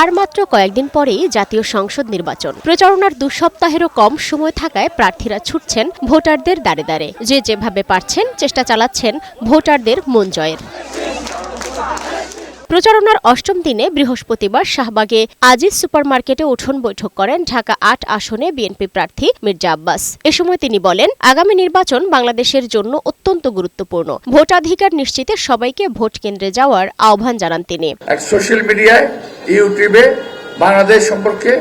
আর মাত্র কয়েকদিন পরেই জাতীয় সংসদ নির্বাচন। প্রচারণার 2 সপ্তাহেরও কম সময় থাকায় প্রার্থীরা ছুটছেন ভোটারদের দ্বারে দ্বারে। যে যেভাবে পারছেন চেষ্টা চালাচ্ছেন ভোটারদের মন জয়ের। প্রচারণার 8ম দিনে বৃহস্পতিবার শাহবাগে আজিজ সুপারমার্কেটে উঠোন বৈঠক করেন ঢাকা 8 আসনে বিএনপি প্রার্থী মির্জা আব্বাস। এ সময় তিনি বলেন, আগামী নির্বাচন বাংলাদেশের জন্য অত্যন্ত গুরুত্বপূর্ণ। ভোটাধিকার নিশ্চিতে সবাইকে ভোট কেন্দ্রে যাওয়ার আহ্বান জানান তিনি। সোশ্যাল মিডিয়ায়, ইউটিউবে বাংলাদেশ সম্পর্কে,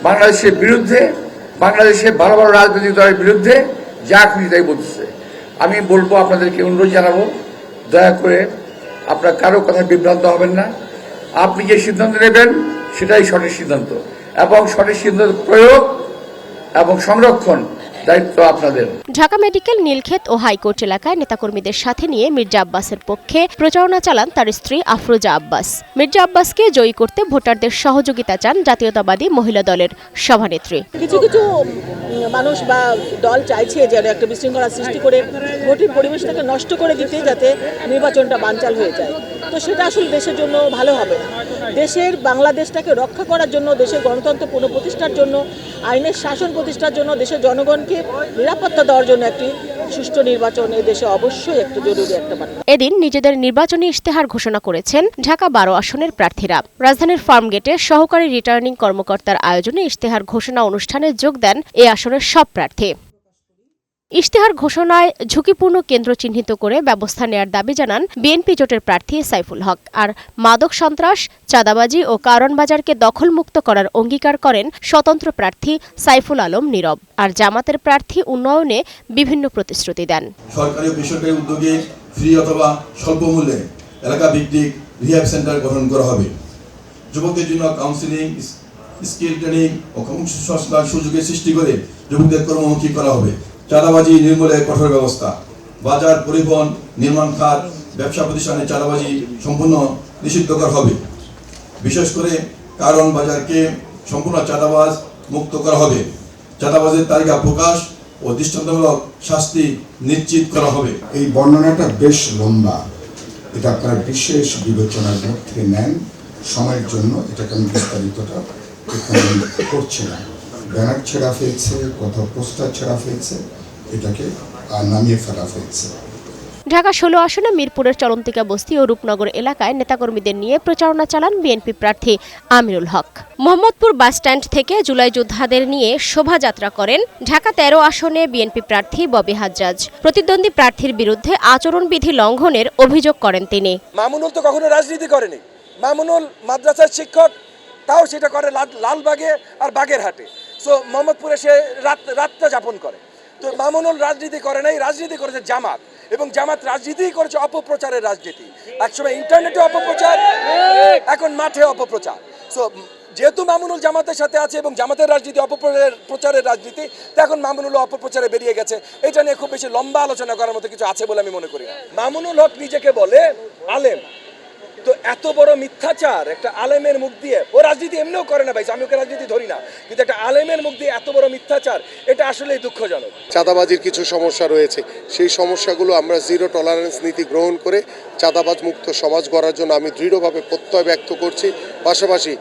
বাংলাদেশের বিরুদ্ধে, বাংলাদেশের ভালো ভালো রাজনৈতিক দলের বিরুদ্ধে যা খুশি তাই বলতেছে। আমি বলবো, আপনাদেরকে অনুরোধ জানাবো, দয়া করে আপনার কারো কথা বিভ্রান্ত হবেন না। আপনি যে সিদ্ধান্ত নেবেন সেটাই সঠিক সিদ্ধান্ত, এবং সঠিক সিদ্ধান্ত প্রয়োগ এবং সংরক্ষণ দায়িত্ব আপনাদের। ঢাকা মেডিকেল, নীলক্ষেত ও হাইকোর্ট এলাকায় নেতাকর্মীদের সাথে নিয়ে মির্জা আব্বাসের পক্ষে প্রচারণা চালান তার স্ত্রী আফরোজা আব্বাস। মির্জা আব্বাসকে জয়ী করতে ভোটারদের সহযোগিতা চান জাতীয়তাবাদী মহিলা দলের সভানেত্রী। কিছু মানুষ বা দল চাইছে যে একটা বিশৃঙ্খলা সৃষ্টি করে ভোটের পরিবেশটাকে নষ্ট করে দিতে, যাতে নির্বাচনটা বানচাল হয়ে যায়। তো সেটা আসলে দেশের জন্য ভালো হবে না। দেশের বাংলাদেশটাকে রক্ষা করার জন্য, দেশের গণতন্ত্র পুনঃপ্রতিষ্ঠার জন্য, আইনের শাসন প্রতিষ্ঠার জন্য, দেশের জনগণকে নিরাপত্তা দেওয়ার জন্য একটি সুষ্ঠু নির্বাচন এই দেশে অবশ্যই একটা জরুরি একটা ব্যাপার। এদিন নিজেদের নির্বাচনী ইশতেহার ঘোষণা করেছেন ঢাকা 12 আসনের প্রার্থীরা। রাজধানীর ফার্মগেটে সহকারী রিটার্নিং কর্মকর্তার আয়োজনে ইশতেহার ঘোষণা অনুষ্ঠানে যোগ দেন এই আসনের সব প্রার্থী। ইশতেহার ঘোষণায় ঝুঁকিপূর্ণ কেন্দ্র চিহ্নিত করে ব্যবস্থা নেয়ার দাবি জানান বিএনপি জোটের প্রার্থী সাইফুল হক। আর মাদক সন্ত্রাস, চাঁদাবাজি ও কারণ বাজারকে দখলমুক্ত করার অঙ্গীকার করেন স্বতন্ত্র প্রার্থী সাইফুল আলম নীরব। আর জামাতের প্রার্থী উন্নয়নে বিভিন্ন প্রতিশ্রুতি দেন। সরকারি ও বেসরকারি উদ্যোগে ফ্রি অথবা স্বল্প মূল্যে এলাকা ভিত্তিক রিহ্যাব সেন্টার গঠন করা হবে। যুবকদের জন্য কাউন্সিলিং, স্কিল ট্রেনিং ও কর্মসংস্থান সুযোগের সৃষ্টি করে যুবকদের কর্মমুখী করা হবে। চাঁদাবাজি নির্মূলে কঠোর ব্যবস্থা। বাজার, পরিবহন, নির্মাণ খাত, ব্যবসা প্রতিষ্ঠানে চাঁদাবাজি সম্পূর্ণ নিষিদ্ধ করা হবে। বিশেষ করে কারণ বাজারকে সম্পূর্ণ চাঁদাবাজ মুক্ত করা হবে। চাঁদাবাজের তালিকা প্রকাশ ও দৃষ্টান্তমূলক শাস্তি নিশ্চিত করা হবে। এই বর্ণনাটা বেশ লম্বা, এটা আপনারা বিশেষ বিবেচনার মধ্যে নেন। সময়ের জন্য এটাকে আমি বিস্তারিতটা করছি না। ব্যানার ছেঁড়া ফেলছে, কোথাও পোস্টার ছেঁড়া ফেলছে, এটাকে নামিয়ে ফেলা হয়েছে। ঢাকা 16 আসনে মিরপুরের চলন্তিকা বস্তি ও রূপনগর এলাকায় নেতাকর্মীদের নিয়ে প্রচারণা চালান বিএনপি প্রার্থী আমিরুল হক। মোহাম্মদপুর বাসস্ট্যান্ড থেকে জুলাই যোদ্ধাদের নিয়ে শোভাযাত্রা করেন ঢাকা 13 আসনে বিএনপি প্রার্থী ববি হাজ্জাজ। প্রতিদ্বন্দ্বী প্রার্থীর বিরুদ্ধে আচরণবিধি লঙ্ঘনের অভিযোগ করেন তিনি। মামুনুল তো কখনো রাজনীতি করেনি। মামুনুল মাদ্রাসার শিক্ষক, তাও সেটা করে লালবাগে আর বাগেরহাটে। সো মোহাম্মদপুরে সে রাতটা যাপন করে। তো মামুনুল রাজনীতি করে নাই, রাজনীতি করেছে জামাত, এবং জামাত রাজনীতি করেছে অপপ্রচারের রাজনীতি। একসময় ইন্টারনেটে অপপ্রচার, এখন মাঠে অপপ্রচার। সো যেহেতু মামুনুল জামাতের সাথে আছে এবং জামাতের রাজনীতি অপপ্রচারের রাজনীতি, তো এখন মামুনুল অপপ্রচারে বেরিয়ে গেছে। এটা নিয়ে খুব বেশি লম্বা আলোচনা করার মতো কিছু আছে বলে আমি মনে করি না। মামুনুল হক নিজেকে বলে আলেম, তো এত বড় মিথ্যাচার একটা আলেমের মুখ দিয়ে, ও রাজনীতি এমনিও করে না ভাই, আমি ওকে রাজনীতি ধরি না, কিন্তু একটা আলেমের মুখ দিয়ে এত বড় মিথ্যাচার, এটা আসলেই দুঃখজনক। চাঁদাবাজির কিছু সমস্যা রয়েছে, সেই সমস্যাগুলো আমরা জিরো টলারেন্স নীতি গ্রহণ করে চাঁদাবাজ মুক্ত সমাজ গড়ার জন্য আমি দৃঢ়ভাবে প্রত্যয় ব্যক্ত করছি। পাশাপাশি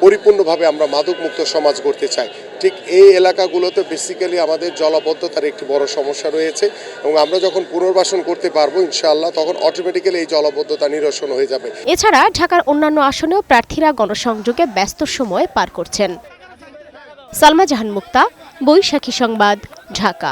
পরিপূর্ণভাবে আমরা মাদক মুক্ত সমাজ গড়তে চাই। ঠিক এই এলাকাগুলোতে বেসিক্যালি আমাদের জলাবদ্ধতার একটি বড় সমস্যা রয়েছে, এবং আমরা যখন পুনর্বাসন করতে পারবো ইনশাআল্লাহ, তখন অটোমেটিক্যালি এই জলাবদ্ধতা নিরসন হয়ে যাবে। এছাড়া ঢাকার অন্যান্য আসনেও প্রার্থীরা গণসংযোগে ব্যস্ত সময় পার করছেন। সালমা জাহান মুক্তা, বৈশাখী সংবাদ, ঢাকা।